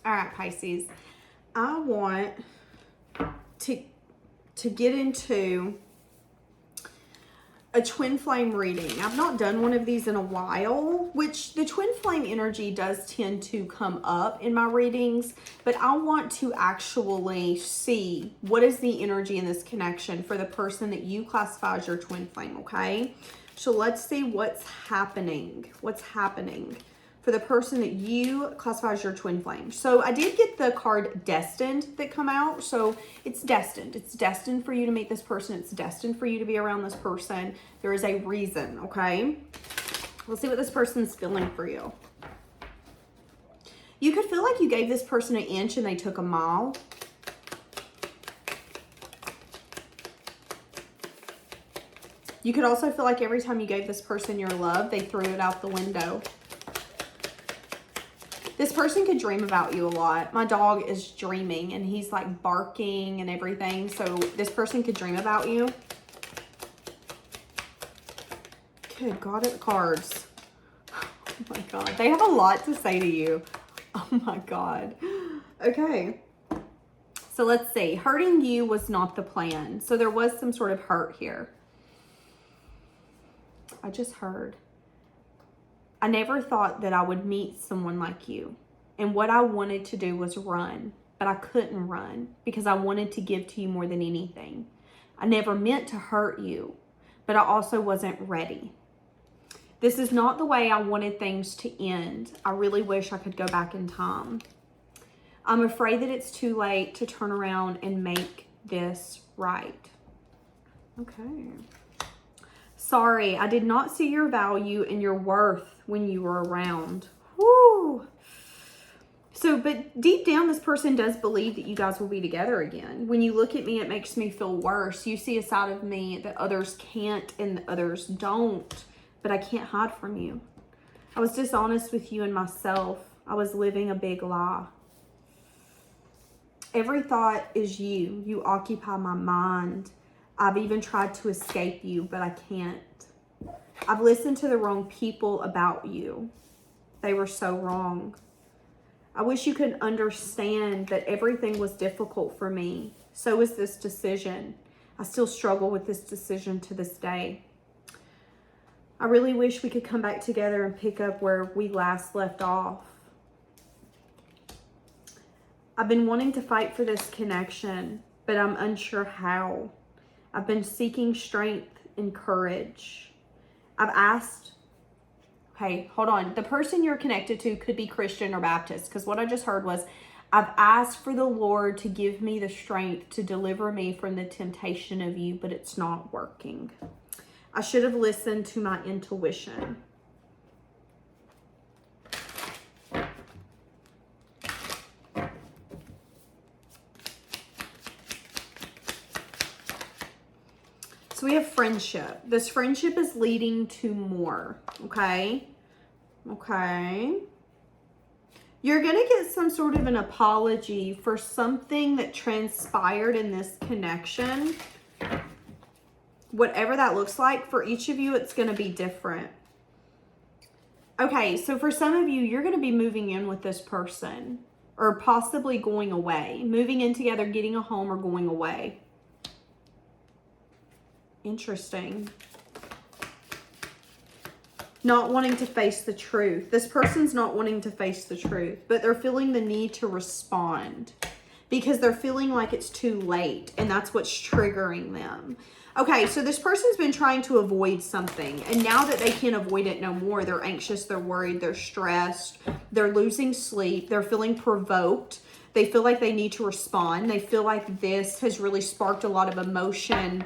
All right, Pisces. I want to get into a twin flame reading. I've not done one of these in a while, which the twin flame energy does tend to come up in my readings, but I want to actually see what is the energy in this connection for the person that you classify as your twin flame, okay? So let's see what's happening. What's happening for the person that you classify as your twin flame. So I did get the card Destined that come out. So it's destined. It's destined for you to meet this person. It's destined for you to be around this person. There is a reason, okay? Let's see what this person's feeling for you. You could feel like you gave this person an inch and they took a mile. You could also feel like every time you gave this person your love, they threw it out the window. This person could dream about you a lot. My dog is dreaming and he's like barking and everything. So this person could dream about you. Good God, at the cards. Oh my God. They have a lot to say to you. Oh my God. Okay. So let's see. Hurting you was not the plan. So there was some sort of hurt here. I just heard. I never thought that I would meet someone like you. And what I wanted to do was run, but I couldn't run because I wanted to give to you more than anything. I never meant to hurt you, but I also wasn't ready. This is not the way I wanted things to end. I really wish I could go back in time. I'm afraid that it's too late to turn around and make this right. Okay. Sorry, I did not see your value and your worth when you were around. Woo! So, but deep down, this person does believe that you guys will be together again. When you look at me, it makes me feel worse. You see a side of me that others can't and that others don't, but I can't hide from you. I was dishonest with you and myself. I was living a big lie. Every thought is you. You occupy my mind. I've even tried to escape you, but I can't. I've listened to the wrong people about you. They were so wrong. I wish you could understand that everything was difficult for me. So is this decision. I still struggle with this decision to this day. I really wish we could come back together and pick up where we last left off. I've been wanting to fight for this connection, but I'm unsure how. I've been seeking strength and courage. I've asked, okay, hold on. The person you're connected to could be Christian or Baptist, because what I just heard was, I've asked for the Lord to give me the strength to deliver me from the temptation of you, but it's not working. I should have listened to my intuition. So we have friendship. This friendship is leading to more, okay? Okay. You're going to get some sort of an apology for something that transpired in this connection. Whatever that looks like, for each of you, it's going to be different. Okay, so for some of you, you're going to be moving in with this person or possibly going away. Moving in together, getting a home, or going away. Interesting. Not wanting to face the truth. This person's not wanting to face the truth, but they're feeling the need to respond because they're feeling like it's too late, and that's what's triggering them. Okay, so this person's been trying to avoid something, and now that they can't avoid it no more, they're anxious, they're worried, they're stressed, they're losing sleep, they're feeling provoked. They feel like they need to respond. They feel like this has really sparked a lot of emotion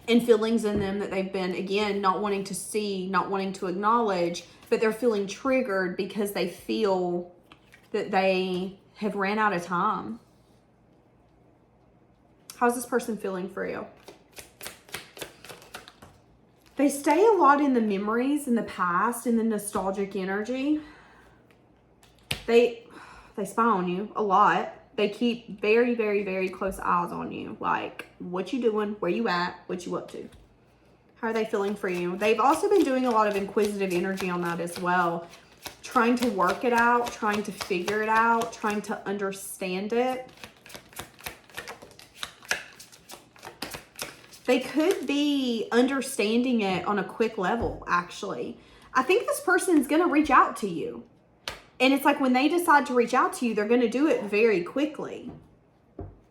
and feelings in them that they've been, again, not wanting to see, not wanting to acknowledge, but they're feeling triggered because they feel that they have ran out of time. How's this person feeling for you? They stay a lot in the memories, in the past, in the nostalgic energy. They spy on you a lot. They keep very, very, very close eyes on you. Like, what you doing, where you at, what you up to. How are they feeling for you? They've also been doing a lot of inquisitive energy on that as well. trying to work it out, trying to figure it out, trying to understand it. They could be understanding it on a quick level, actually. I think this person's going to reach out to you. And it's like when they decide to reach out to you, they're going to do it very quickly.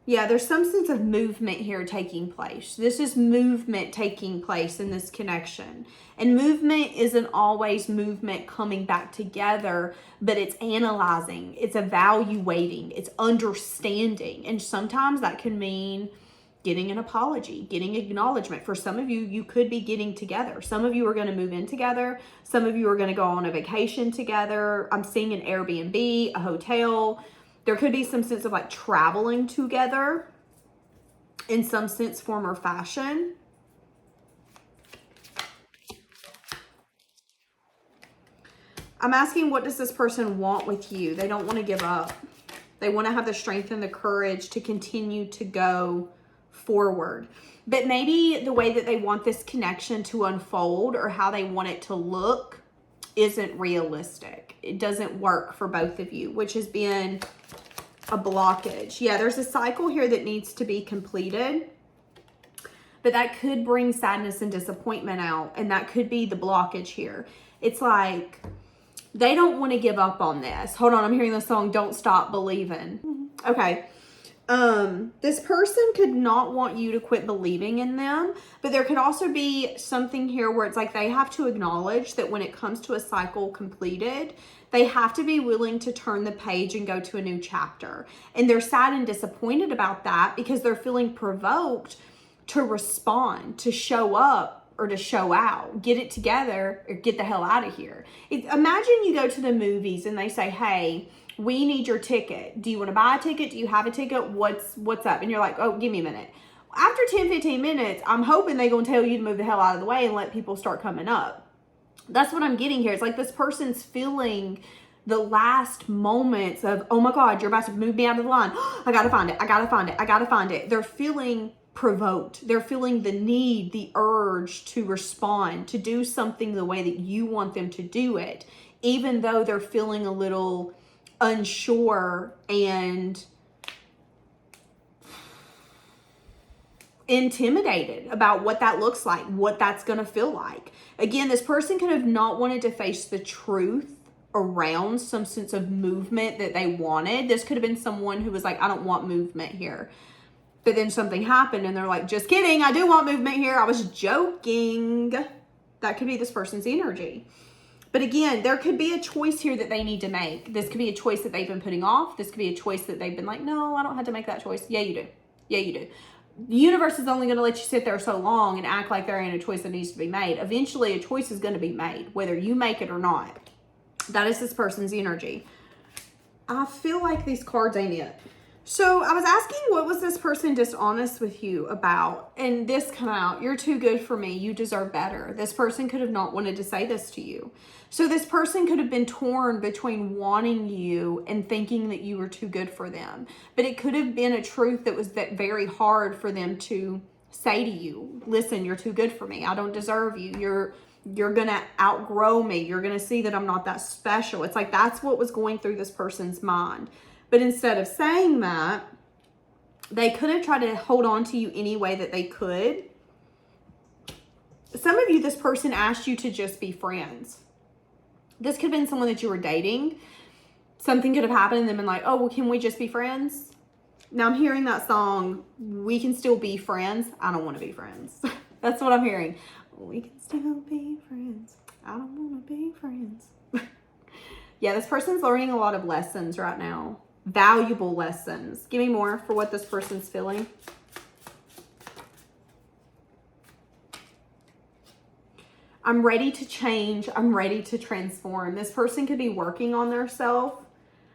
Yeah, there's some sense of movement here taking place. This is movement taking place in this connection. And movement isn't always movement coming back together, but it's analyzing, it's evaluating, it's understanding. And sometimes that can mean getting an apology, getting acknowledgement. For some of you, you could be getting together. Some of you are going to move in together. Some of you are going to go on a vacation together. I'm seeing an Airbnb, a hotel. There could be some sense of like traveling together in some sense, form, or fashion. I'm asking, what does this person want with you? They don't want to give up. They want to have the strength and the courage to continue to go forward. But maybe the way that they want this connection to unfold or how they want it to look isn't realistic. It doesn't work for both of you, which has been a blockage. Yeah, there's a cycle here that needs to be completed, but that could bring sadness and disappointment out, and that could be the blockage here. It's like they don't want to give up on this. Hold on, I'm hearing the song Don't Stop Believing. Okay. This person could not want you to quit believing in them, but there could also be something here where it's like they have to acknowledge that when it comes to a cycle completed, they have to be willing to turn the page and go to a new chapter. And they're sad and disappointed about that because they're feeling provoked to respond, to show up or to show out, get it together or get the hell out of here. Imagine you go to the movies and they say, hey, we need your ticket. Do you want to buy a ticket? Do you have a ticket? What's up? And you're like, oh, give me a minute. After 10, 15 minutes, I'm hoping they're going to tell you to move the hell out of the way and let people start coming up. That's what I'm getting here. It's like this person's feeling the last moments of, oh my God, you're about to move me out of the line. I got to find it. I got to find it. I got to find it. They're feeling provoked. They're feeling the need, the urge to respond, to do something the way that you want them to do it, even though they're feeling a little unsure and intimidated about what that looks like, what that's going to feel like. Again, this person could have not wanted to face the truth around some sense of movement that they wanted. This could have been someone who was like, I don't want movement here. But then something happened and they're like, just kidding, I do want movement here. I was joking. That could be this person's energy. But again, there could be a choice here that they need to make. This could be a choice that they've been putting off. This could be a choice that they've been like, no, I don't have to make that choice. Yeah, you do. Yeah, you do. The universe is only going to let you sit there so long and act like there ain't a choice that needs to be made. Eventually, a choice is going to be made, whether you make it or not. That is this person's energy. I feel like these cards ain't it. So I was asking, what was this person dishonest with you about? And this come out, you're too good for me. You deserve better. This person could have not wanted to say this to you. So this person could have been torn between wanting you and thinking that you were too good for them. But it could have been a truth that was very hard for them to say to you. Listen, you're too good for me. I don't deserve you. You're going to outgrow me. You're going to see that I'm not that special. It's like that's what was going through this person's mind. But instead of saying that, they could have tried to hold on to you any way that they could. Some of you, this person asked you to just be friends. This could have been someone that you were dating. Something could have happened and then been like, oh, well, can we just be friends? Now I'm hearing that song, we can still be friends. I don't want to be friends. That's what I'm hearing. We can still be friends. I don't want to be friends. Yeah, this person's learning a lot of lessons right now. Valuable lessons. Give me more for what this person's feeling. I'm ready to change. I'm ready to transform. This person could be working on their self.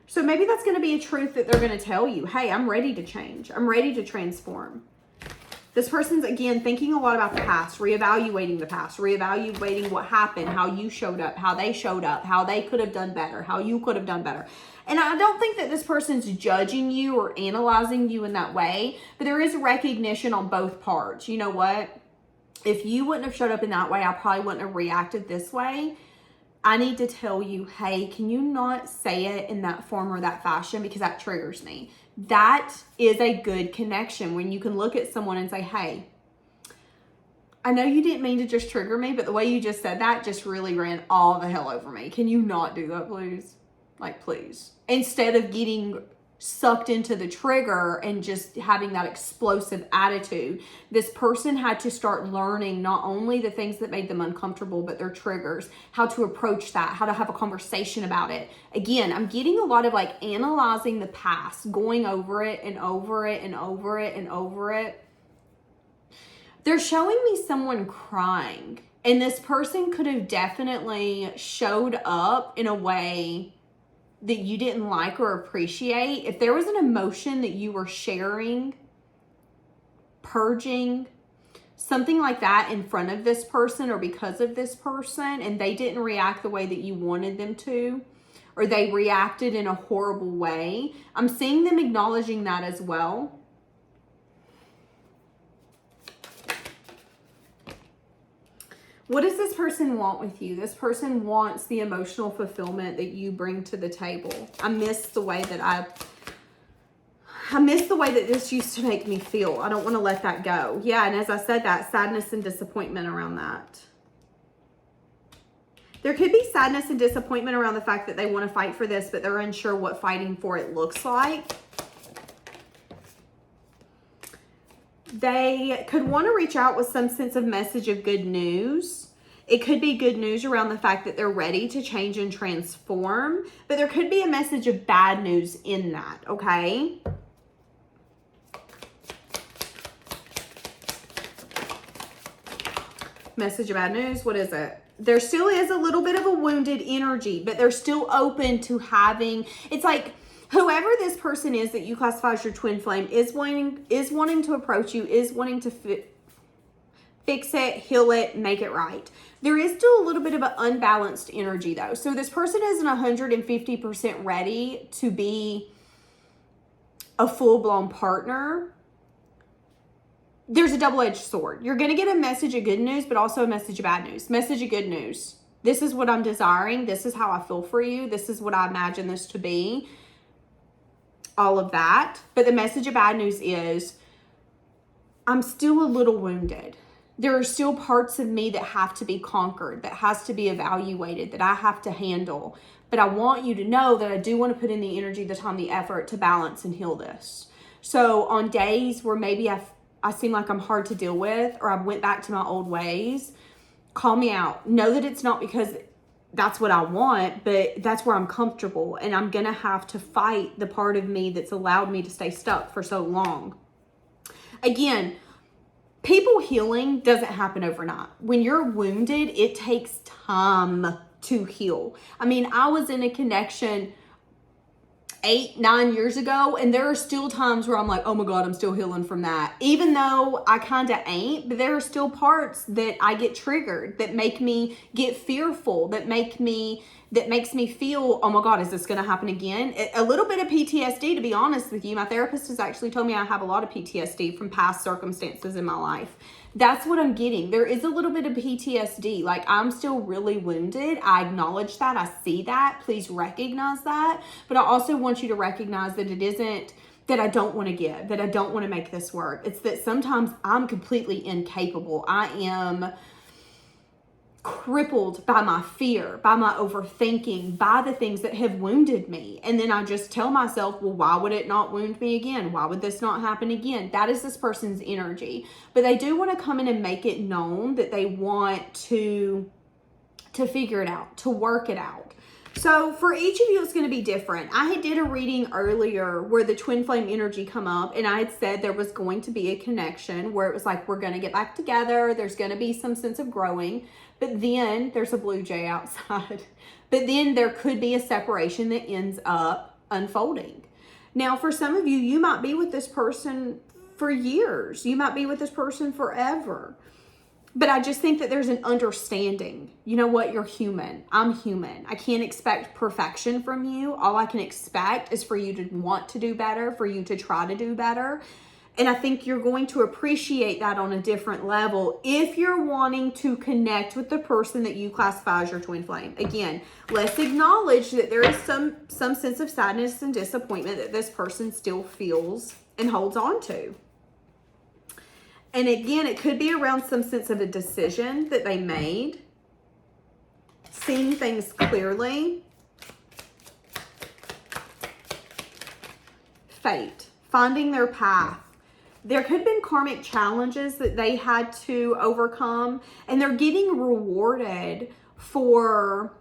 So maybe that's going to be a truth that they're going to tell you. Hey, I'm ready to change. I'm ready to transform. This person's, again, thinking a lot about the past, reevaluating the past, reevaluating what happened, how you showed up, how they could have done better, how you could have done better. And I don't think that this person's judging you or analyzing you in that way, but there is recognition on both parts. You know what? If you wouldn't have showed up in that way, I probably wouldn't have reacted this way. I need to tell you, hey, can you not say it in that form or that fashion because that triggers me. That is a good connection when you can look at someone and say, hey, I know you didn't mean to just trigger me, but the way you just said that just really ran all the hell over me. Can you not do that, please? Like, please. Instead of getting sucked into the trigger and just having that explosive attitude, this person had to start learning not only the things that made them uncomfortable, but their triggers, how to approach that, how to have a conversation about it. Again, I'm getting a lot of like analyzing the past, going over it and over it and over it and over it. They're showing me someone crying, and this person could have definitely showed up in a way that you didn't like or appreciate. If there was an emotion that you were sharing, purging, something like that in front of this person or because of this person, and they didn't react the way that you wanted them to, or they reacted in a horrible way, I'm seeing them acknowledging that as well. What does this person want with you? This person wants the emotional fulfillment that you bring to the table. I miss the way that this used to make me feel. I don't want to let that go. Yeah, and as I said that, sadness and disappointment around that. There could be sadness and disappointment around the fact that they want to fight for this, but they're unsure what fighting for it looks like. They could want to reach out with some sense of message of good news. It could be good news around the fact that they're ready to change and transform, but there could be a message of bad news in that, okay? Message of bad news, what is it? There still is a little bit of a wounded energy, but they're still open to having, it's like, whoever this person is that you classify as your twin flame is wanting to approach you, is wanting to fix it, heal it, make it right. There is still a little bit of an unbalanced energy though. So this person isn't 150% ready to be a full-blown partner. There's a double-edged sword. You're going to get a message of good news, but also a message of bad news. Message of good news. This is what I'm desiring. This is how I feel for you. This is what I imagine this to be. All of that. But the message of bad news is I'm still a little wounded. There are still parts of me that have to be conquered, that has to be evaluated, that I have to handle. But I want you to know that I do want to put in the energy, the time, the effort to balance and heal this. So on days where maybe I seem like I'm hard to deal with, or I went back to my old ways, call me out. Know that it's not because that's what I want, but that's where I'm comfortable. And I'm going to have to fight the part of me that's allowed me to stay stuck for so long. Again, people healing doesn't happen overnight. When you're wounded, it takes time to heal. I mean, I was in a connection 8-9 years ago, and there are still times where I'm like, oh my God, I'm still healing from that. Even though I kind of ain't, but there are still parts that I get triggered, that make me get fearful, that makes me feel, oh my God, is this going to happen again? A little bit of PTSD, to be honest with you. My therapist has actually told me I have a lot of PTSD from past circumstances in my life. That's what I'm getting. There is a little bit of PTSD. Like, I'm still really wounded. I acknowledge that. I see that. Please recognize that. But I also want you to recognize that it isn't that I don't want to give, that I don't want to make this work. It's that sometimes I'm completely incapable. I am crippled by my fear, by my overthinking, by the things that have wounded me. And then I just tell myself, well, why would it not wound me again? Why would this not happen again? That is this person's energy. But they do want to come in and make it known that they want to figure it out, to work it out. So for each of you, it's going to be different. I did a reading earlier where the twin flame energy come up, and I had said there was going to be a connection where it was like, we're going to get back together. There's going to be some sense of growing. But then there's a blue jay outside. But then there could be a separation that ends up unfolding. Now, for some of you, you might be with this person for years. You might be with this person forever. But I just think that there's an understanding. You know what? You're human. I'm human. I can't expect perfection from you. All I can expect is for you to want to do better, for you to try to do better. And I think you're going to appreciate that on a different level if you're wanting to connect with the person that you classify as your twin flame. Again, let's acknowledge that there is some sense of sadness and disappointment that this person still feels and holds on to. And again, it could be around some sense of a decision that they made, seeing things clearly. Fate, finding their path. There could have been karmic challenges that they had to overcome, and they're getting rewarded for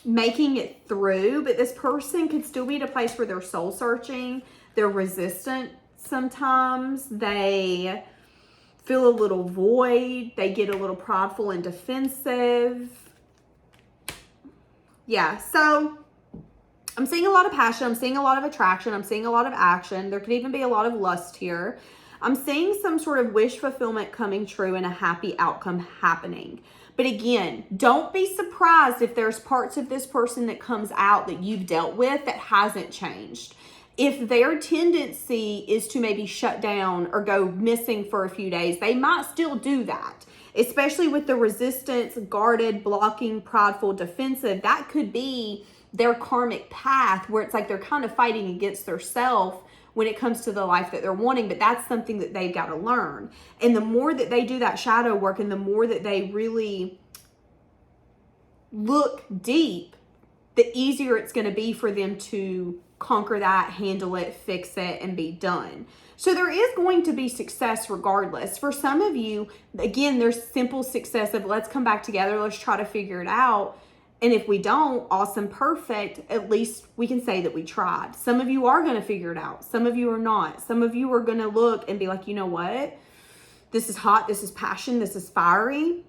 making it through, but this person could still be at a place where they're soul searching, they're resistant sometimes, they feel a little void, they get a little prideful and defensive. Yeah, so I'm seeing a lot of passion. I'm seeing a lot of attraction. I'm seeing a lot of action. There could even be a lot of lust here. I'm seeing some sort of wish fulfillment coming true and a happy outcome happening. But again, don't be surprised if there's parts of this person that comes out that you've dealt with that hasn't changed. If their tendency is to maybe shut down or go missing for a few days, they might still do that. Especially with the resistance, guarded, blocking, prideful, defensive. That could be their karmic path where it's like they're kind of fighting against their self when it comes to the life that they're wanting, but that's something that they've got to learn. And the more that they do that shadow work and the more that they really look deep, the easier it's going to be for them to conquer that, handle it, fix it, and be done. So there is going to be success regardless. For some of you, again, there's simple success of let's come back together, let's try to figure it out. And if we don't, awesome, perfect, at least we can say that we tried. Some of you are going to figure it out. Some of you are not. Some of you are going to look and be like, you know what? This is hot. This is passion. This is fiery.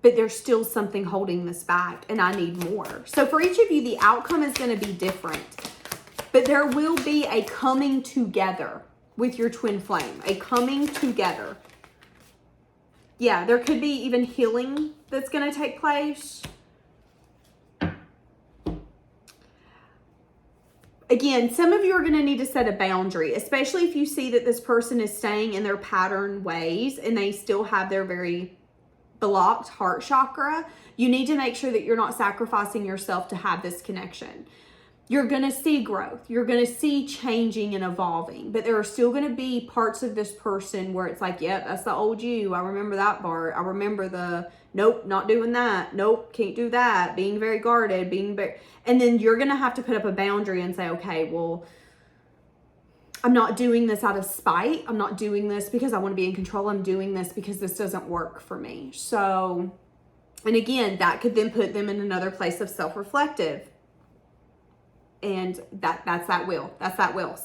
But there's still something holding this back and I need more. So for each of you, the outcome is going to be different. But there will be a coming together with your twin flame. A coming together. Yeah, there could be even healing that's going to take place. Again, some of you are going to need to set a boundary, especially if you see that this person is staying in their pattern ways and they still have their very blocked heart chakra. You need to make sure that you're not sacrificing yourself to have this connection. You're going to see growth. You're going to see changing and evolving. But there are still going to be parts of this person where it's like, yep, that's the old you. I remember that part. I remember the, nope, not doing that. Nope, can't do that. Being very guarded, being very... And then you're going to have to put up a boundary and say, okay, well, I'm not doing this out of spite. I'm not doing this because I want to be in control. I'm doing this because this doesn't work for me. So, and again, that could then put them in another place of self-reflective. And that's that will. That's that will.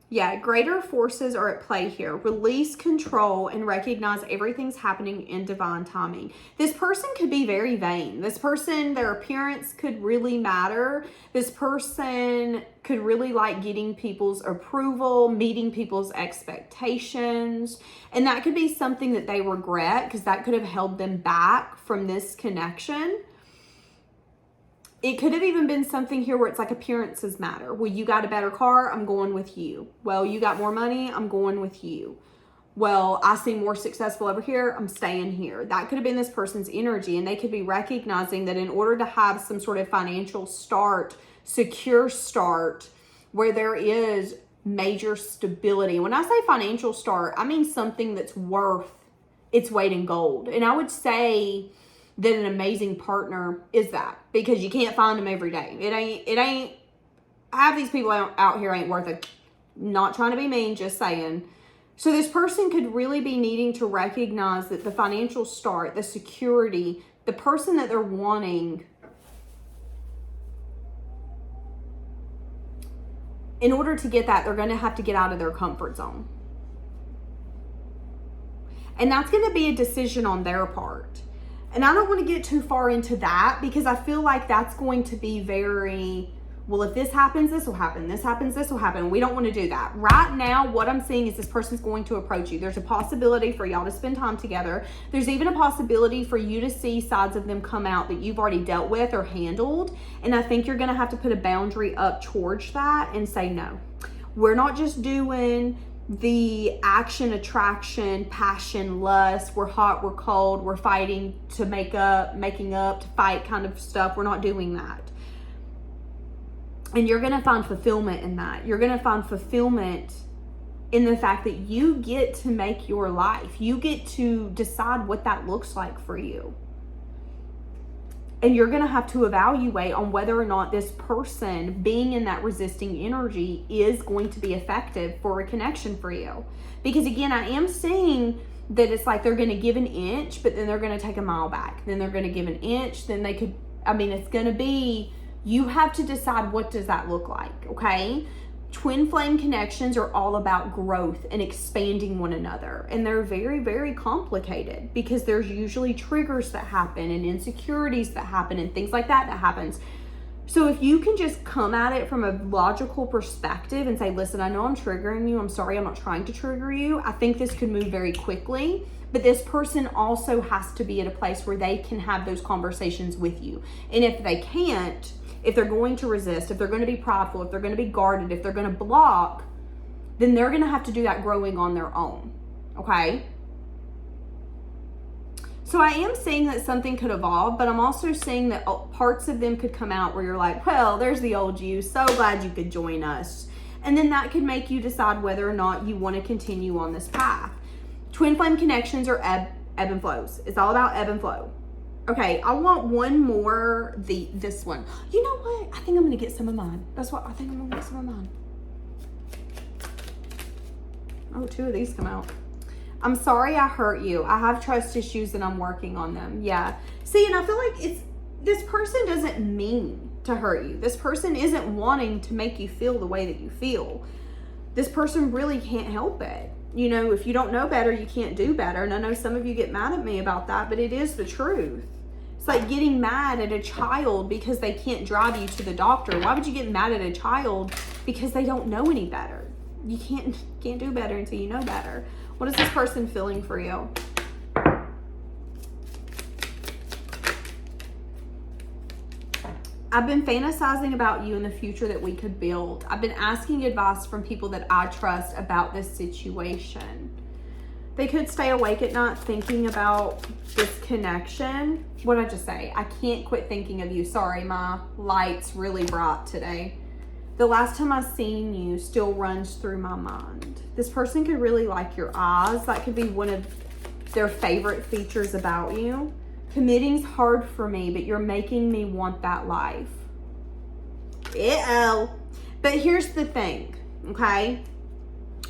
Yeah, greater forces are at play here. Release control and recognize everything's happening in divine timing. This person could be very vain. This person, their appearance could really matter. This person could really like getting people's approval, meeting people's expectations. And that could be something that they regret because that could have held them back from this connection. It could have even been something here where it's like appearances matter. Well, you got a better car, I'm going with you. Well, you got more money, I'm going with you. Well, I seem more successful over here, I'm staying here. That could have been this person's energy, and they could be recognizing that in order to have some sort of financial start, secure start, where there is major stability. When I say financial start, I mean something that's worth its weight in gold. And I would say that an amazing partner is that, because you can't find them every day. It ain't, half these people out here ain't worth it. Not trying to be mean, just saying. So this person could really be needing to recognize that the financial start, the security, the person that they're wanting, in order to get that, they're going to have to get out of their comfort zone. And that's going to be a decision on their part. And I don't want to get too far into that because I feel like that's going to be very well, if this happens, this will happen. This happens, this will happen. We don't want to do that. Right now, what I'm seeing is this person's going to approach you. There's a possibility for y'all to spend time together. There's even a possibility for you to see sides of them come out that you've already dealt with or handled. And I think you're going to have to put a boundary up towards that and say, no, we're not just doing the action, attraction, passion, lust, we're hot, we're cold, we're fighting to make up, making up to fight kind of stuff. We're not doing that. And you're going to find fulfillment in that. You're going to find fulfillment in the fact that you get to make your life. You get to decide what that looks like for you. And you're going to have to evaluate on whether or not this person being in that resisting energy is going to be effective for a connection for you. Because again, I am seeing that it's like they're going to give an inch, but then they're going to take a mile back. Then they're going to give an inch. Then they could, it's going to be, you have to decide what does that look like, okay? Twin flame connections are all about growth and expanding one another. And they're very, very complicated because there's usually triggers that happen and insecurities that happen and things like that happens. So if you can just come at it from a logical perspective and say, listen, I know I'm triggering you. I'm sorry, I'm not trying to trigger you. I think this could move very quickly. But this person also has to be at a place where they can have those conversations with you. And if they can't, if they're going to resist, if they're going to be prideful, if they're going to be guarded, if they're going to block, then they're going to have to do that growing on their own, okay? So I am saying that something could evolve, but I'm also saying that parts of them could come out where you're like, well, there's the old you. So glad you could join us. And then that could make you decide whether or not you want to continue on this path. Twin flame connections are ebb and flows. It's all about ebb and flow. Okay, I want one more, this one. You know what? I think I'm going to get some of mine. That's what I think I'm going to get some of mine. Oh, 2 of these come out. I'm sorry I hurt you. I have trust issues and I'm working on them. Yeah. See, and I feel like this person doesn't mean to hurt you. This person isn't wanting to make you feel the way that you feel. This person really can't help it. You know, if you don't know better, you can't do better. And I know some of you get mad at me about that, but it is the truth. It's like getting mad at a child because they can't drive you to the doctor. Why would you get mad at a child because they don't know any better? You can't do better until you know better. What is this person feeling for you? I've been fantasizing about you in the future that we could build. I've been asking advice from people that I trust about this situation. They could stay awake at night thinking about this connection. What did I just say? I can't quit thinking of you. Sorry, my light's really bright today. The last time I seen you still runs through my mind. This person could really like your eyes. That could be one of their favorite features about you. Committing's hard for me, but you're making me want that life. But here's the thing, okay?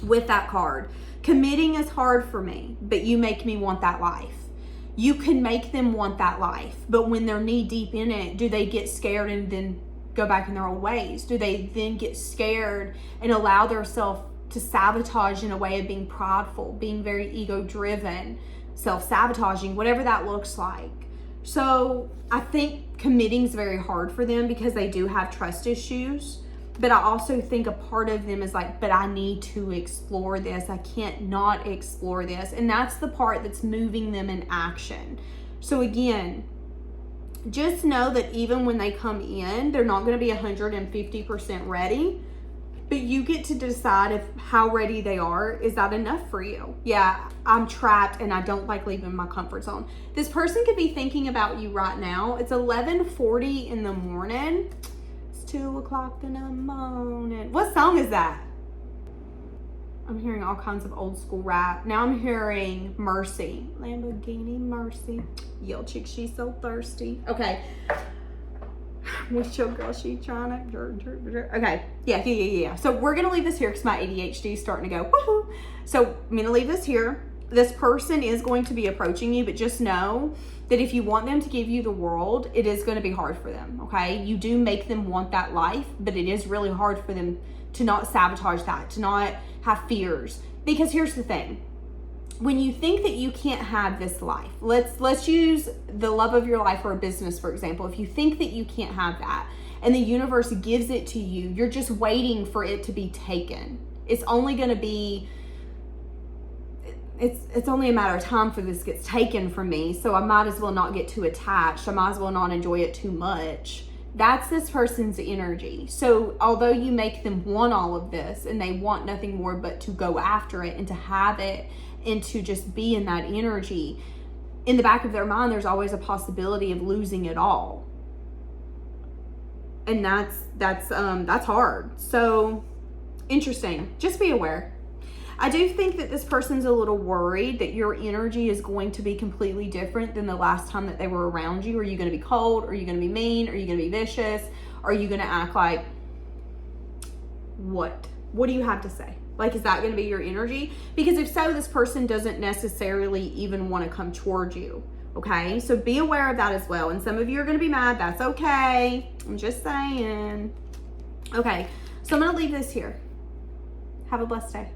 With that card. Committing is hard for me, but you make me want that life. You can make them want that life, but when they're knee deep in it, do they get scared and then go back in their old ways? Do they then get scared and allow themselves to sabotage in a way of being prideful, being very ego-driven, self-sabotaging, whatever that looks like? So I think committing is very hard for them because they do have trust issues. But I also think a part of them is like, but I need to explore this. I can't not explore this. And that's the part that's moving them in action. So again, just know that even when they come in, they're not going to be 150% ready. But you get to decide how ready they are. Is that enough for you? Yeah, I'm trapped and I don't like leaving my comfort zone. This person could be thinking about you right now. It's 11:40 in the morning. 2 o'clock in the morning. What song is that? I'm hearing all kinds of old school rap. Now I'm hearing Mercy. Lamborghini Mercy. Yo, chick, she's so thirsty. Okay. What's your girl? She trying to... Okay. Yeah. So we're going to leave this here because my ADHD is starting to go, woohoo. So I'm going to leave this here. This person is going to be approaching you, but just know that if you want them to give you the world, it is going to be hard for them, okay? You do make them want that life, but it is really hard for them to not sabotage that, to not have fears. Because here's the thing. When you think that you can't have this life, let's use the love of your life or a business, for example. If you think that you can't have that, and the universe gives it to you. You're just waiting for it to be taken. It's only going to be, it's only a matter of time for this gets taken from me. So I might as well not get too attached. I might as well not enjoy it too much. That's this person's energy. So although you make them want all of this and they want nothing more but to go after it and to have it and to just be in that energy, in the back of their mind, there's always a possibility of losing it all. And that's hard. So interesting. Just be aware. I do think that this person's a little worried that your energy is going to be completely different than the last time that they were around you. Are you going to be cold? Are you going to be mean? Are you going to be vicious? Are you going to act like, what? What do you have to say? Like, is that going to be your energy? Because if so, this person doesn't necessarily even want to come towards you. Okay, so be aware of that as well. And some of you are going to be mad. That's okay. I'm just saying. Okay, so I'm going to leave this here. Have a blessed day.